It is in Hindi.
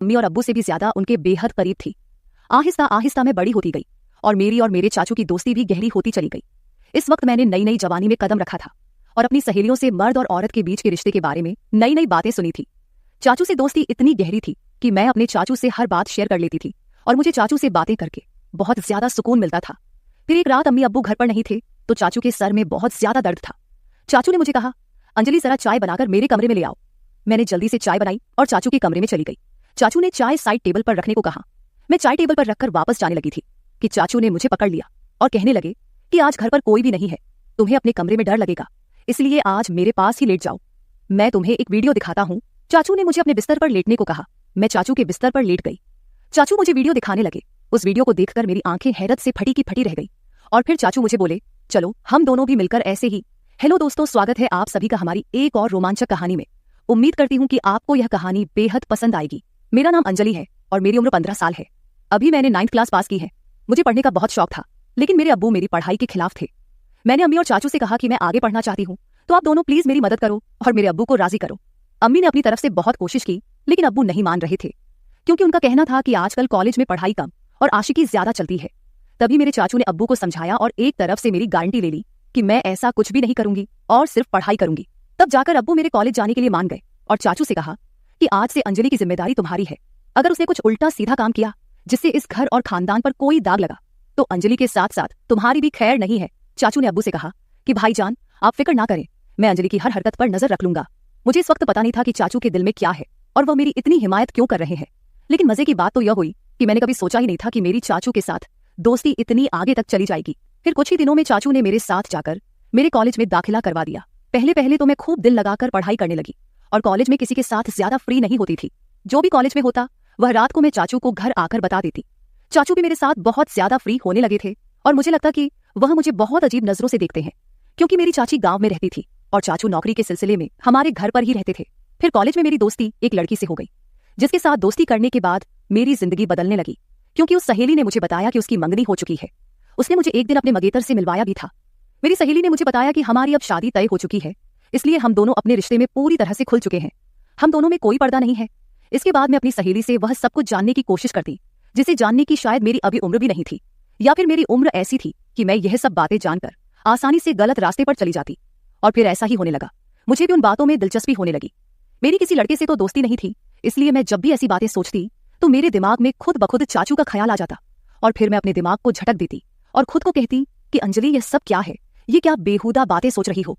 अम्मी और अब्बू से भी ज्यादा उनके बेहद करीब थी। आहिस्ता आहिस्ता मैं बड़ी होती गई और मेरी और मेरे चाचू की दोस्ती भी गहरी होती चली गई। इस वक्त मैंने नई नई जवानी में कदम रखा था और अपनी सहेलियों से मर्द और औरत के बीच के रिश्ते के बारे में नई नई बातें सुनी थी। चाचू से दोस्ती इतनी गहरी थी कि मैं अपने चाचू से हर बात शेयर कर लेती थी और मुझे चाचू से बातें करके बहुत ज्यादा सुकून मिलता था। फिर एक रात अम्मी अब्बू घर पर नहीं थे तो चाचू के सर में बहुत ज्यादा दर्द था। चाचू ने मुझे कहा, अंजलि जरा चाय बनाकर मेरे कमरे में ले आओ। मैंने जल्दी से चाय बनाई और चाचू के कमरे में चली गई। चाचू ने चाय साइड टेबल पर रखने को कहा। मैं चाय टेबल पर रखकर वापस जाने लगी थी कि चाचू ने मुझे पकड़ लिया और कहने लगे कि आज घर पर कोई भी नहीं है, तुम्हें अपने कमरे में डर लगेगा, इसलिए आज मेरे पास ही लेट जाओ, मैं तुम्हें एक वीडियो दिखाता हूँ। चाचू ने मुझे अपने बिस्तर पर लेटने को कहा। मैं चाचू के बिस्तर पर लेट गई। चाचू मुझे वीडियो दिखाने लगे। उस वीडियो को देखकर मेरी आंखें हैरत से फटी की फटी रह गई और फिर चाचू मुझे बोले, चलो हम दोनों भी मिलकर ऐसे ही। हेलो दोस्तों, स्वागत है आप सभी का हमारी एक और रोमांचक कहानी में। उम्मीद करती हूँ कि आपको यह कहानी बेहद पसंद आएगी। मेरा नाम अंजलि है और मेरी उम्र 15 साल है। अभी मैंने 9th क्लास पास की है। मुझे पढ़ने का बहुत शौक था, लेकिन मेरे अब्बू मेरी पढ़ाई के खिलाफ थे। मैंने अम्मी और चाचू से कहा कि मैं आगे पढ़ना चाहती हूँ, तो आप दोनों प्लीज मेरी मदद करो और मेरे अब्बू को राजी करो। अम्मी ने अपनी तरफ से बहुत कोशिश की, लेकिन अब्बू नहीं मान रहे थे क्योंकि उनका कहना था कि आजकल कॉलेज में पढ़ाई कम और आशिकी ज्यादा चलती है। तभी मेरे चाचू ने अब्बू को समझाया और एक तरफ से मेरी गारंटी ले ली कि मैं ऐसा कुछ भी नहीं करूंगी और सिर्फ पढ़ाई करूंगी। तब जाकर अब्बू मेरे कॉलेज जाने के लिए मान गए और चाचू से कहा कि आज से अंजलि की जिम्मेदारी तुम्हारी है। अगर उसने कुछ उल्टा सीधा काम किया जिससे इस घर और खानदान पर कोई दाग लगा तो अंजलि के साथ साथ तुम्हारी भी खैर नहीं है। चाचू ने अब्बू से कहा कि भाईजान आप फिक्र ना करें, मैं अंजलि की हर हरकत पर नजर रख लूंगा। मुझे इस वक्त पता नहीं था कि चाचू के दिल में क्या है और वह मेरी इतनी हिमायत क्यों कर रहे हैं, लेकिन मजे की बात तो यह हुई कि मैंने कभी सोचा ही नहीं था कि मेरी चाचू के साथ दोस्ती इतनी आगे तक चली जाएगी। फिर कुछ ही दिनों में चाचू ने मेरे साथ जाकर मेरे कॉलेज में दाखिला करवा दिया। पहले पहले तो मैं खूब दिल लगाकर पढ़ाई करने लगी और कॉलेज में किसी के साथ ज्यादा फ्री नहीं होती थी। जो भी कॉलेज में होता वह रात को मैं चाचू को घर आकर बता देती। चाचू भी मेरे साथ बहुत ज्यादा फ्री होने लगे थे और मुझे लगता कि वह मुझे बहुत अजीब नजरों से देखते हैं क्योंकि मेरी चाची गांव में रहती थी और चाचू नौकरी के सिलसिले में हमारे घर पर ही रहते थे। फिर कॉलेज में मेरी दोस्ती एक लड़की से हो गई, जिसके साथ दोस्ती करने के बाद मेरी जिंदगी बदलने लगी क्योंकि उस सहेली ने मुझे बताया कि उसकी मंगनी हो चुकी है। उसने मुझे एक दिन अपने मंगेतर से मिलवाया भी था। मेरी सहेली ने मुझे बताया कि हमारी अब शादी तय हो चुकी है, इसलिए हम दोनों अपने रिश्ते में पूरी तरह से खुल चुके हैं। हम दोनों में कोई पर्दा नहीं है। इसके बाद मैं अपनी सहेली से वह सब कुछ जानने की कोशिश करती जिसे जानने की शायद मेरी अभी उम्र भी नहीं थी, या फिर मेरी उम्र ऐसी थी कि मैं यह सब बातें जानकर आसानी से गलत रास्ते पर चली जाती। और फिर ऐसा ही होने लगा, मुझे भी उन बातों में दिलचस्पी होने लगी। मेरी किसी लड़के से तो दोस्ती नहीं थी, इसलिए मैं जब भी ऐसी बातें सोचती तो मेरे दिमाग में खुद ब खुद चाचू का ख्याल आ जाता और फिर मैं अपने दिमाग को झटक देती और खुद को कहती कि अंजलि, यह सब क्या है, ये क्या बेहुदा बातें सोच रही हो।